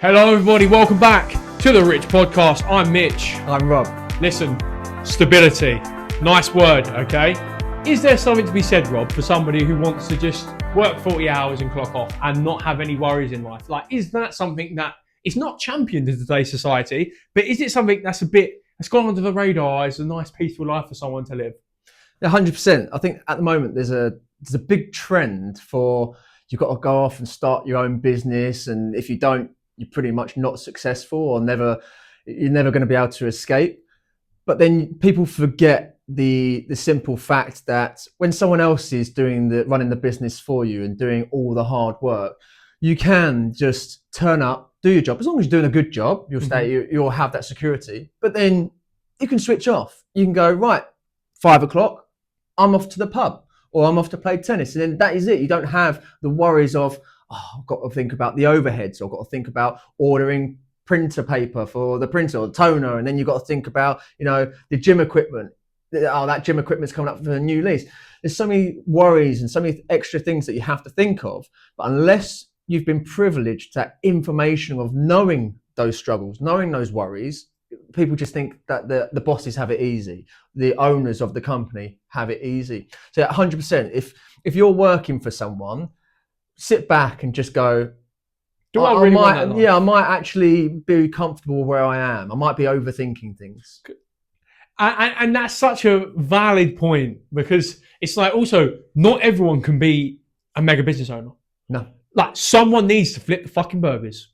Hello everybody, welcome back to the Ritch podcast. I'm Mitch. I'm Rob. Listen, stability, nice word, okay? Is there something to be said, Rob, for somebody who wants to just work 40 hours and clock off and not have any worries in life? Like, is that something that is not championed in today's society, but is it something that's gone under the radar as a nice peaceful life for someone to live? 100%. I think at the moment there's a big trend for you've got to go off and start your own business, and if you don't, you're pretty much not successful or you're never going to be able to escape. But then people forget the simple fact that when someone else is running the business for you and doing all the hard work, you can just turn up, do your job. As long as you're doing a good job, you'll have that security. But then you can switch off. You can go, right, 5 o'clock, I'm off to the pub or I'm off to play tennis. And then that is it. You don't have the worries of, I've got to think about the overheads, or I've got to think about ordering printer paper for the printer or the toner. And then you've got to think about, the gym equipment. Oh, that gym equipment's coming up for a new lease. There's so many worries and so many extra things that you have to think of. But unless you've been privileged to that information of knowing those struggles, knowing those worries, people just think that the bosses have it easy. The owners of the company have it easy. So 100%, if you're working for someone, sit back and just go, I might actually be comfortable where I am. I might be overthinking things. And that's such a valid point, because it's like, also, not everyone can be a mega business owner. No. Like, someone needs to flip the fucking burgers.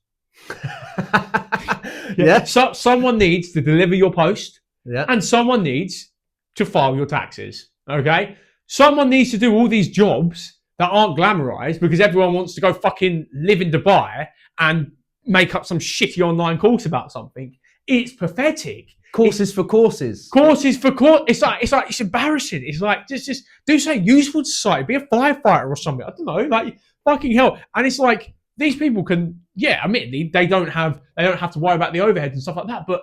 Yeah. So someone needs to deliver your post. Yeah. And someone needs to file your taxes. Okay? Someone needs to do all these jobs that aren't glamorized, because everyone wants to go fucking live in Dubai and make up some shitty online course about something. It's pathetic. Courses for courses. It's embarrassing. It's like, just do something useful to society. Be a firefighter or something. I don't know. Like, fucking hell. And it's like, these people can, admittedly, they don't have to worry about the overheads and stuff like that, but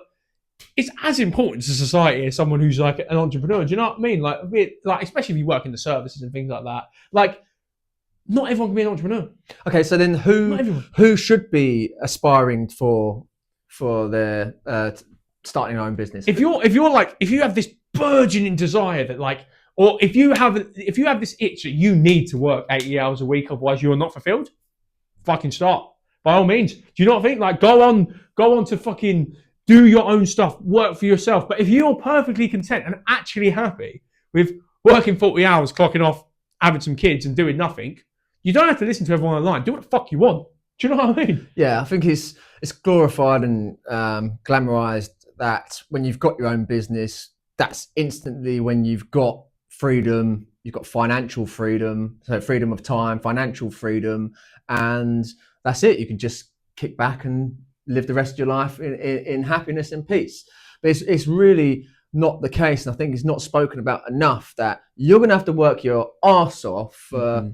it's as important to society as someone who's like an entrepreneur. Do you know what I mean? Like, especially if you work in the services and things like that. Like, not everyone can be an entrepreneur. Okay, so then who should be aspiring for their starting their own business? If you have this burgeoning desire that, like, or if you have this itch that you need to work 80 hours a week, otherwise you're not fulfilled, fucking start. By all means. Do you not think, like, go on to fucking do your own stuff, work for yourself. But if you're perfectly content and actually happy with working 40 hours, clocking off, having some kids and doing nothing, you don't have to listen to everyone online. Do what the fuck you want. Do you know what I mean? Yeah, I think it's glorified and glamorized that when you've got your own business, that's instantly when you've got freedom, you've got financial freedom, so freedom of time, financial freedom, and that's it. You can just kick back and live the rest of your life in happiness and peace. But it's really not the case, and I think it's not spoken about enough that you're going to have to work your arse off for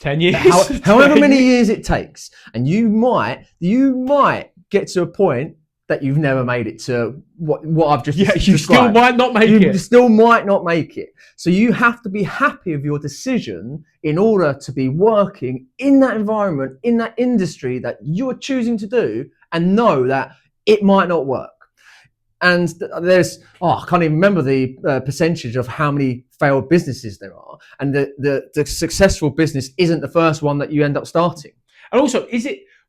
10 years, however many years it takes, and you might get to a point that you've never made it to what I've just described. You still might not make it. You still might not make it. So you have to be happy with your decision in order to be working in that environment, in that industry that you're choosing to do, and know that it might not work. And there's, I can't even remember the percentage of how many failed businesses there are. And the successful business isn't the first one that you end up starting. And also,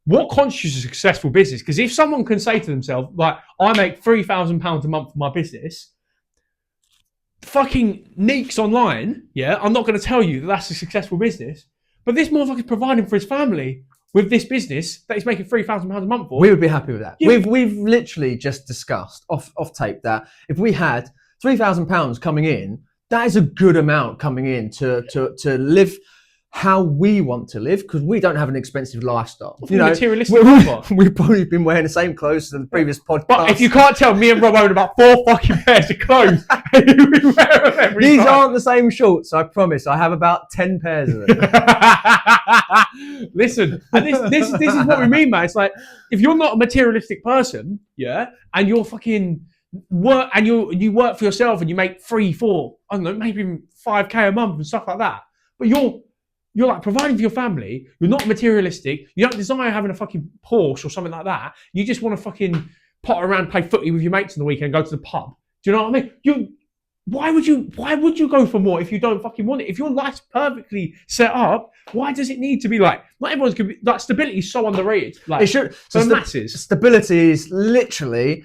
what constitutes a successful business? Because if someone can say to themselves, like, I make £3,000 a month for my business, fucking Neeks online, I'm not going to tell you that that's a successful business, but this motherfucker's providing for his family with this business that he's making £3,000 a month for. We would be happy with that. Yeah. We've literally just discussed off tape that if we had £3,000 coming in, that is a good amount coming in to live how we want to live, because we don't have an expensive lifestyle. Materialistic. We've probably been wearing the same clothes as the previous podcast. But if you can't tell, me and Rob own about 4 fucking pairs of clothes. These aren't the same shorts, I promise. I have about 10 pairs of them. Listen, and this is what we mean, man. It's like, if you're not a materialistic person, and you're fucking work, and you work for yourself and you make 3, 4, I don't know, maybe even 5k a month and stuff like that, but you're you're like providing for your family. You're not materialistic. You don't desire having a fucking Porsche or something like that. You just want to fucking potter around, play footy with your mates on the weekend, go to the pub. Do you know what I mean? Why would you go for more if you don't fucking want it? If your life's perfectly set up, why does it need to be like? Not everyone's gonna be like, stability is so underrated. Like, it should. For the masses. Stability is literally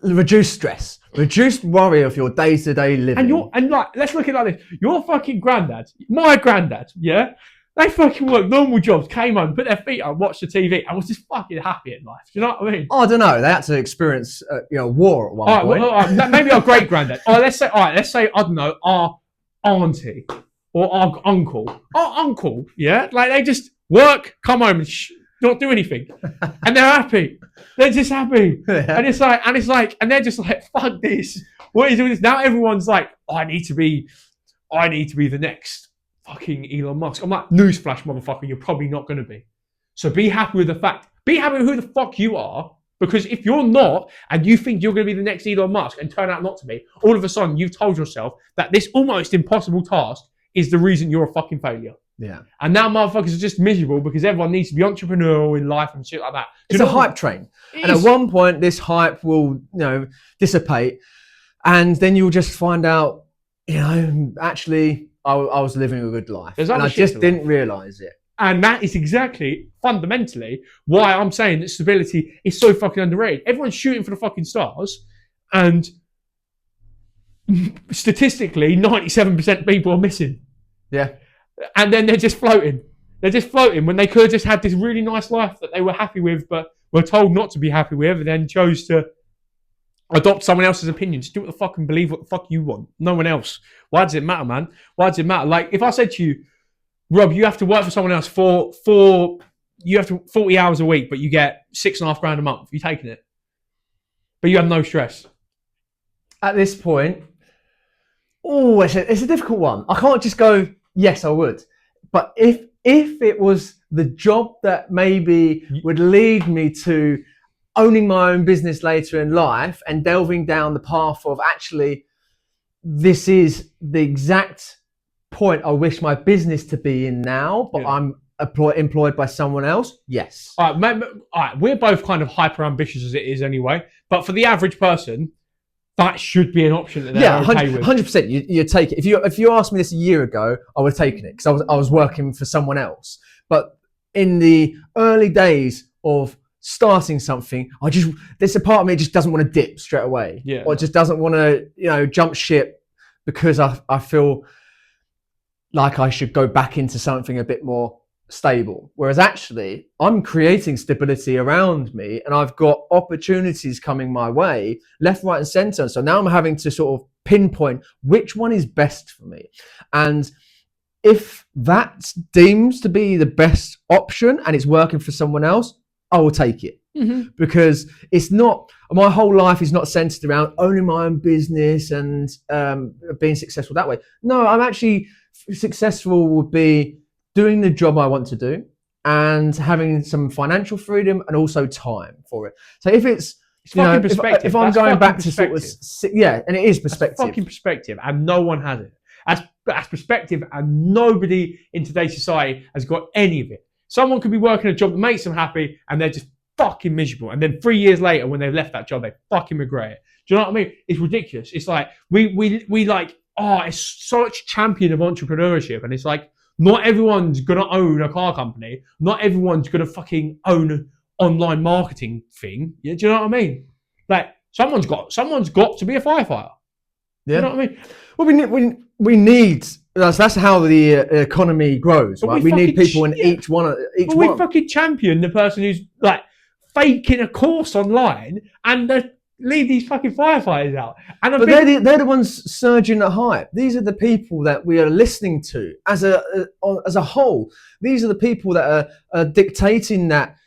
reduce stress, reduce worry of your day-to-day living. And like, let's look at it like this. Your fucking granddad, my granddad, yeah, they fucking worked normal jobs, came home, put their feet up, watched the TV, and was just fucking happy in life. Do you know what I mean? I don't know. They had to experience, war at one point. Well, maybe our great granddad. Let's say I don't know, our auntie or our uncle. Our uncle, yeah, like they just work, come home, and not do anything, and they're happy. They're just happy, yeah. and they're just like, fuck this. What is doing this now? Everyone's like, I need to be the next fucking Elon Musk. I'm like, newsflash, motherfucker, you're probably not going to be. So be happy with the fact. Be happy with who the fuck you are. Because if you're not, and you think you're going to be the next Elon Musk and turn out not to be, all of a sudden you've told yourself that this almost impossible task is the reason you're a fucking failure. Yeah. And now motherfuckers are just miserable because everyone needs to be entrepreneurial in life and shit like that. It's a hype train. And at one point, this hype will, dissipate. And then you'll just find out, actually, I was living a good life. And I just didn't realise it. And that is exactly, fundamentally, why I'm saying that stability is so fucking underrated. Everyone's shooting for the fucking stars. And statistically, 97% of people are missing. Yeah. And then they're just floating. They're just floating when they could have just had this really nice life that they were happy with, but were told not to be happy with, and then chose to adopt someone else's opinion. Just do what the fuck and believe what the fuck you want. No one else. Why does it matter, man? Why does it matter? Like, if I said to you, Rob, you have to work for someone else you have to 40 hours a week, but you get $6,500 a month. You taking it? But you have no stress. At this point, it's a difficult one. I can't just go, yes, I would. But if it was the job that maybe would lead me to owning my own business later in life and delving down the path of actually, this is the exact point I wish my business to be in now, but I'm employed by someone else. Yes. All right, we're both kind of hyper ambitious as it is anyway. But for the average person, that should be an option that they're okay with. 100%. You take it. If you asked me this a year ago, I would have taken it because I was working for someone else. But in the early days of starting something, there's a part of me that just doesn't want to dip straight away. Yeah. Or just doesn't want to, jump ship because I feel like I should go back into something a bit more stable. Whereas actually, I'm creating stability around me and I've got opportunities coming my way, left, right, and center. So now I'm having to sort of pinpoint which one is best for me. And if that deems to be the best option and it's working for someone else, I will take it. Mm-hmm. Because it's not, my whole life is not centered around owning my own business and being successful that way. No, I'm actually successful would be doing the job I want to do and having some financial freedom and also time for it. So if it's perspective. If I'm going back to sort of, and it is perspective. That's fucking perspective, and no one has it. That's perspective, and nobody in today's society has got any of it. Someone could be working a job that makes them happy, and they're just fucking miserable. And then 3 years later, when they've left that job, they fucking regret it. Do you know what I mean? It's ridiculous. It's like we like, it's such champion of entrepreneurship, and it's like, not everyone's gonna own a car company. Not everyone's gonna fucking own an online marketing thing. Yeah, do you know what I mean? Like, someone's got to be a firefighter. Yeah. Do you know what I mean? Well, we need. That's how the economy grows. Right? We need people in each one. We fucking champion the person who's like faking a course online and leave these fucking firefighters out. But they're the ones surging the hype. These are the people that we are listening to as a whole. These are the people that are dictating that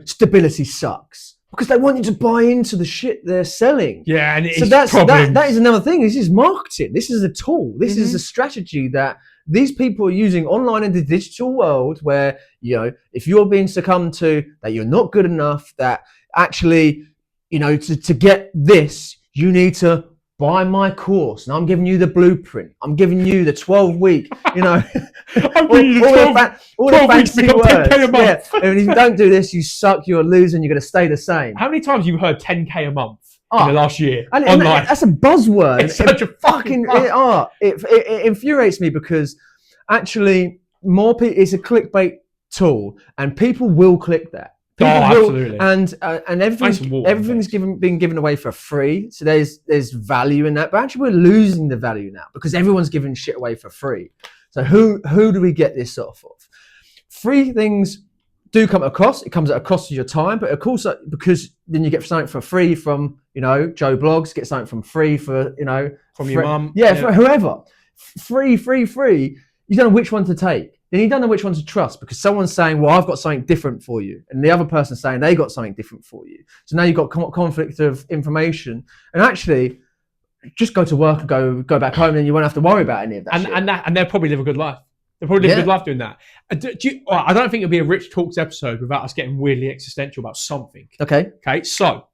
stability sucks because they want you to buy into the shit they're selling. Yeah, and that is another thing. This is marketing. This is a tool. This is a strategy that these people are using online in the digital world where, if you're being succumbed to that you're not good enough, that actually, to get this, you need to buy my course, and I'm giving you the blueprint. I'm giving you the 12-week, you know, I'm giving you the 12 weeks to become 10K a month. Yeah. And if you don't do this, you suck, you're losing, you're going to stay the same. How many times have you heard 10K a month in the last year and online? That's a buzzword. It's such a fucking it infuriates me because actually more people, it's a clickbait tool and people will click that. People absolutely. And everything's been given away for free. So there's value in that. But actually we're losing the value now because everyone's giving shit away for free. So who do we get this off of? Free things do come at a cost. It comes at a cost of your time, but of course, because then you get something for free from, you know, Joe Blogs, get something from free for, you know, from your mum. Yeah, for whoever. Free. You don't know which one to take. Then you don't know which one to trust because someone's saying, well, I've got something different for you. And the other person's saying they got something different for you. So now you've got conflict of information. And actually, just go to work and go back home and you won't have to worry about any of that shit. And they'll probably live a good life. They'll probably live a good life doing that. I don't think it'll be a Ritch Talks episode without us getting weirdly existential about something. Okay. So,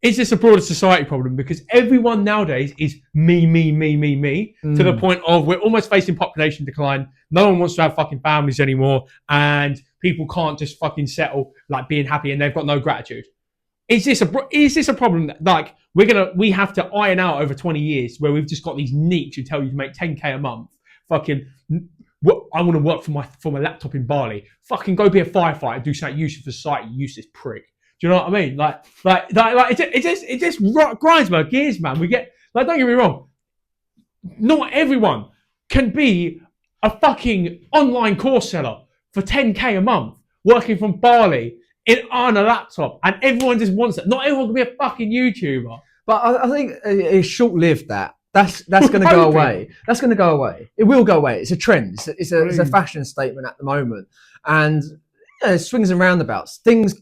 is this a broader society problem? Because everyone nowadays is me, to the point of we're almost facing population decline. No one wants to have fucking families anymore. And people can't just fucking settle like being happy and they've got no gratitude. Is this a problem that like we have to iron out over 20 years where we've just got these neeks who tell you to make 10K a month? Fucking, I want to work for my laptop in Bali. Fucking go be a firefighter, do something useful for society, you useless prick. Do you know what I mean? Like it just grinds my gears, man. We get like, don't get me wrong, not everyone can be a fucking online course seller for 10K a month, working from Bali on a laptop, and everyone just wants it. Not everyone can be a fucking YouTuber. But I think it's short-lived. That's going to go away. That's going to go away. It will go away. It's a trend. It's a fashion statement at the moment, and it swings and roundabouts. Things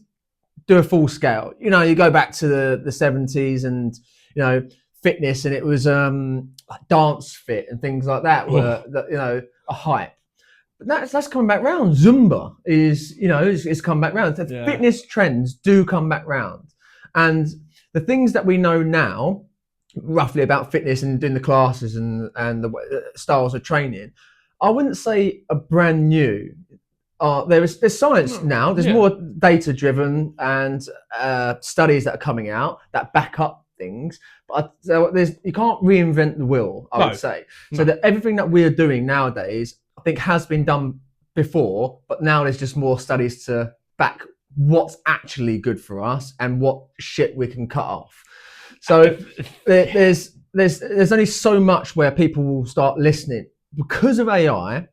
do a full scale. You know, you go back to the 70s and, you know, fitness, and it was like dance fit and things like that were, you know, a hype. But that's coming back round. Zumba is come back round. Fitness trends do come back round. And the things that we know now, roughly about fitness and doing the classes and the styles of training, I wouldn't say are brand new. There's science now. There's more data driven and studies that are coming out that back up things. But you can't reinvent the wheel, I would say. So that everything that we're doing nowadays, I think, has been done before, but now there's just more studies to back what's actually good for us and what shit we can cut off. So there's only so much where people will start listening because of AI.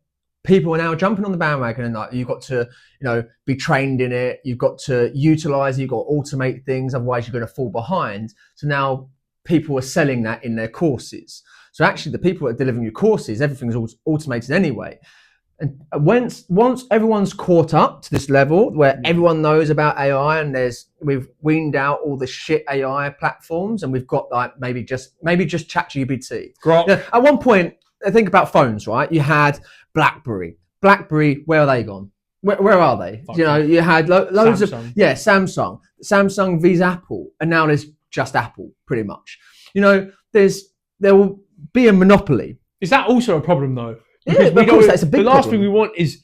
People are now jumping on the bandwagon, and like, you've got to, you know, be trained in it. You've got to utilize it. You've got to automate things. Otherwise, you're going to fall behind. So now people are selling that in their courses. So actually, the people that are delivering your courses, everything's automated anyway. And once everyone's caught up to this level where everyone knows about AI, and we've weaned out all the shit AI platforms, and we've got like maybe just ChatGPT. Yeah, at one point, I think about phones, right? You had BlackBerry, where are they gone? Where are they? You know, you had loads of Samsung vs Apple, and now there's just Apple, pretty much. You know, there will be a monopoly. Is that also a problem though? Yeah, but of course that's a big problem. The last thing we want is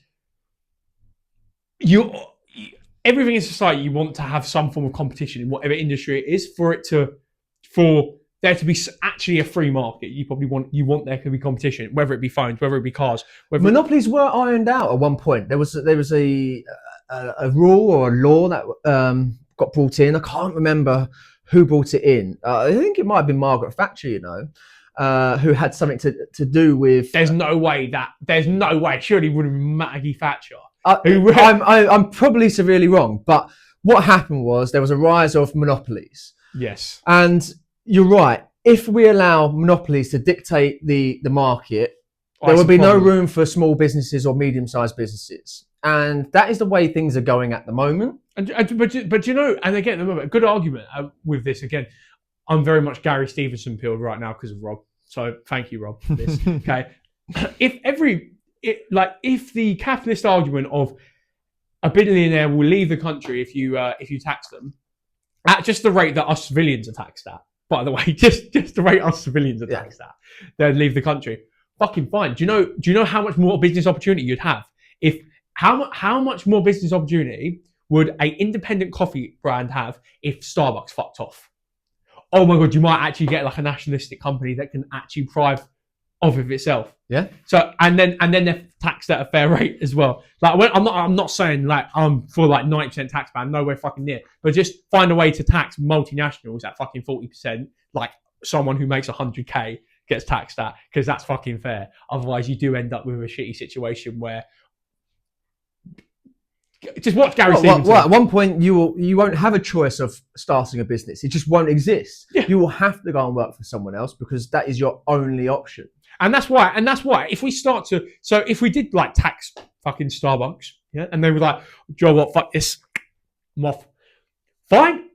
everything in society. You want to have some form of competition in whatever industry it is for there to be actually a free market. You want there to be competition, whether it be phones, whether it be cars. Monopolies were ironed out at one point. There was a rule or a law that got brought in. I can't remember who brought it in. I think it might have been Margaret Thatcher, you know, who had something to do with. There's no way. Surely it would have been Maggie Thatcher. I'm probably severely wrong, but what happened was there was a rise of monopolies. Yes. And you're right. If we allow monopolies to dictate the market, there will be no room for small businesses or medium-sized businesses. And that is the way things are going at the moment. But you know, and again, a good argument with this. Again, I'm very much Gary Stevenson peeled right now because of Rob. So thank you, Rob, for this. Okay. If the capitalist argument of a billionaire will leave the country if you tax them at just the rate that us civilians are taxed at, by the way, just the rate us civilians are taxed at, they'd leave the country. Fucking fine. Do you know how much more business opportunity you'd have if how much more business opportunity would a independent coffee brand have if Starbucks fucked off? Oh my god, you might actually get like a nationalistic company that can actually thrive off of itself. Yeah. So and then they're taxed at a fair rate as well. Like I'm not saying like I'm for like 90% tax ban, nowhere fucking near. But just find a way to tax multinationals at fucking 40%, like someone who makes 100k gets taxed at, because that's fucking fair. Otherwise, you do end up with a shitty situation where. Just watch Gary Stevenson. Well, at one point, you won't have a choice of starting a business. It just won't exist. Yeah. You will have to go and work for someone else because that is your only option. And that's why if we start to, so if we did like tax fucking Starbucks, yeah, and they were like, Joe, what, fuck this, moth, fine,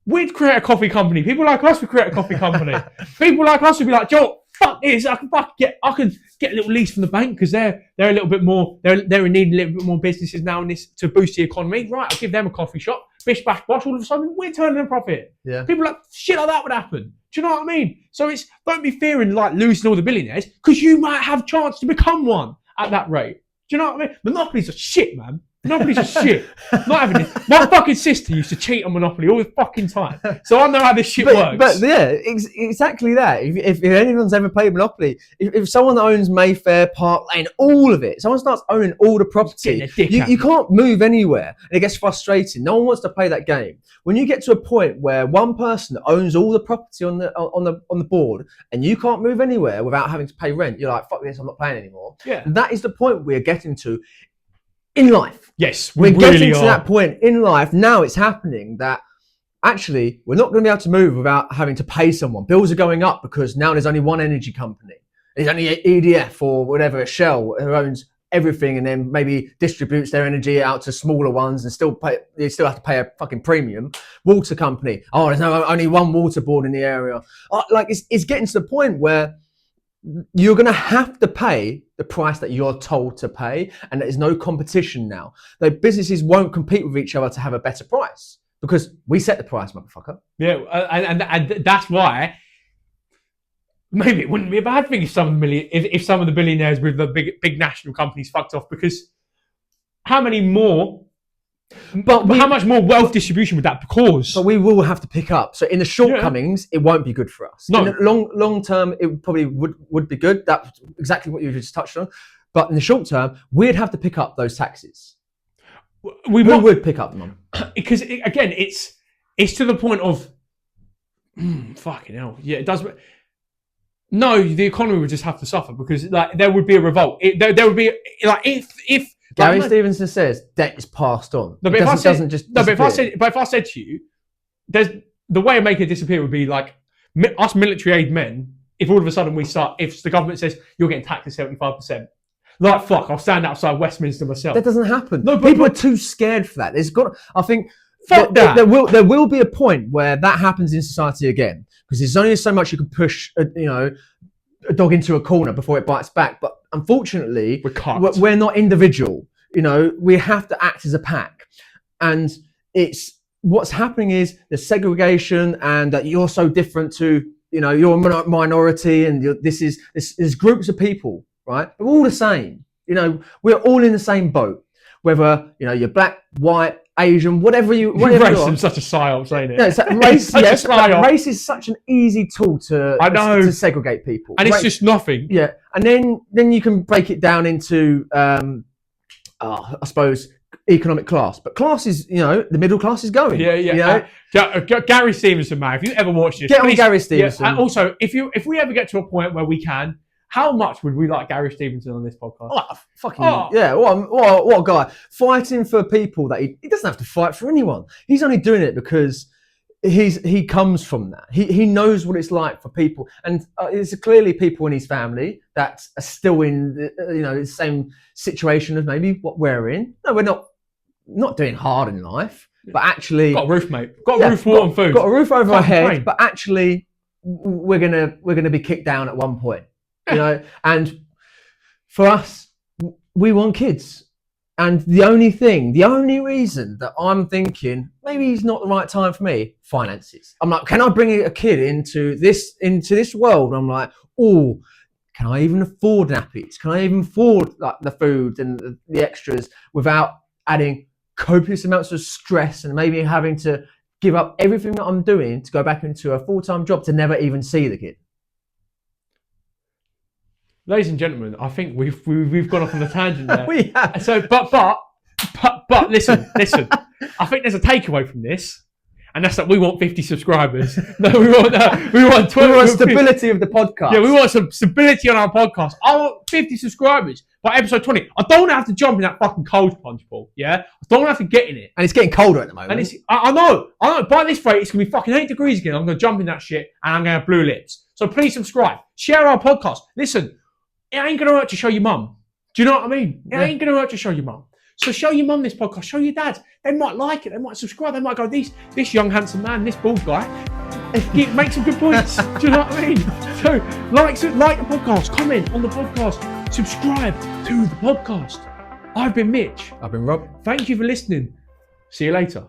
we'd create a coffee company. People like us would create a coffee company. People like us would be like, Joe, fuck this, I can get a little lease from the bank because they're a little bit more, they're in need a little bit more businesses now in this to boost the economy. Right, I'll give them a coffee shop. Bish bash bosh, all of a sudden we're turning a profit. Yeah. People like shit like that would happen. Do you know what I mean? So it's don't be fearing like losing all the billionaires because you might have a chance to become one at that rate. Do you know what I mean? Monopolies are shit, man. Monopolies are shit. Not having this. My fucking sister used to cheat on Monopoly all the fucking time. So I know how this shit works. But yeah, exactly that. If anyone's ever played Monopoly, if someone owns Mayfair, Park Lane, all of it, someone starts owning all the property, you can't move anywhere. And it gets frustrating. No one wants to play that game. When you get to a point where one person owns all the property on the board and you can't move anywhere without having to pay rent, you're like, fuck this, I'm not playing anymore. Yeah. And that is the point we're getting to in life. Yes, we're getting to that point in life. Now it's happening that actually we're not going to be able to move without having to pay someone. Bills are going up because now there's only one energy company. There's only EDF or whatever, a Shell who owns everything and then maybe distributes their energy out to smaller ones and they still have to pay a fucking premium. Water company. Oh, there's only one water board in the area. Like it's getting to the point where you're going to have to pay the price that you're told to pay, and there's no competition now. The businesses won't compete with each other to have a better price because we set the price, motherfucker. Yeah, and that's why maybe it wouldn't be a bad thing if some of the billionaires with the big national companies fucked off, because how many more? But how much more wealth distribution would that cause? But we will have to pick up. So in the shortcomings, it won't be good for us. No. In the long term, it probably would be good. That's exactly what you just touched on. But in the short term, we'd have to pick up those taxes. We would pick up them. Because again, it's to the point of fucking hell. Yeah, it does. No, the economy would just have to suffer because like there would be a revolt. There would be like if. Gary Stevenson says debt is passed on. No, but if I said to you, there's the way of making it disappear would be like us military aid men. If all of a sudden if the government says you're getting taxed at 75%, like fuck, I'll stand outside Westminster myself. That doesn't happen. No, people are too scared for that. I think that. There will be a point where that happens in society again, because there's only so much you can push. A dog into a corner before it bites back. But unfortunately, we're not individual. We have to act as a pack. And it's what's happening is the segregation and that you're so different to, you're a minority and there's groups of people, right? We're all the same. We're all in the same boat. Whether, you're black, white, Asian, whatever race is such a psyop, ain't it? No, it's race. Yes, race is such an easy tool to segregate people, and it's just nothing. Yeah, and then you can break it down into, I suppose, economic class. But class is, the middle class is going. Yeah. Gary Stevenson, man, if you ever watch this, get on Gary Stevenson. Yeah, and also, if we ever get to a point where we can. How much would we like Gary Stevenson on this podcast? Yeah, what a guy. Fighting for people that he doesn't have to fight for anyone. He's only doing it because he comes from that. He knows what it's like for people. And it's clearly people in his family that are still in the same situation as maybe what we're in. No, we're not doing hard in life, but actually... Got a roof, mate. Got a roof, water and food. Got a roof over our head, but actually we're gonna be kicked down at one point. And for us, we want kids. And the only reason that I'm thinking maybe it's not the right time for me, finances. I'm like, can I bring a kid into this world? And I'm like, oh, can I even afford nappies? Can I even afford like the food and the extras without adding copious amounts of stress and maybe having to give up everything that I'm doing to go back into a full-time job to never even see the kid? Ladies and gentlemen, I think we've gone off on a tangent there. We have. So, but listen. I think there's a takeaway from this, and that's that we want 50 subscribers. No, we want 20. We want stability of the podcast. Yeah, we want some stability on our podcast. I want 50 subscribers by episode 20. I don't want to have to jump in that fucking cold plunge pool. Yeah, I don't want to have to get in it. And it's getting colder at the moment. And it's, I know. By this rate, it's gonna be fucking 8 degrees again. I'm gonna jump in that shit, and I'm gonna have blue lips. So please subscribe, share our podcast. Listen. It ain't going to hurt to show your mum. Do you know what I mean? It ain't going to hurt to show your mum. So show your mum this podcast. Show your dad. They might like it. They might subscribe. They might go, this young, handsome man, this bald guy, make some good points. Do you know what I mean? So like the podcast, comment on the podcast, subscribe to the podcast. I've been Mitch. I've been Rob. Thank you for listening. See you later.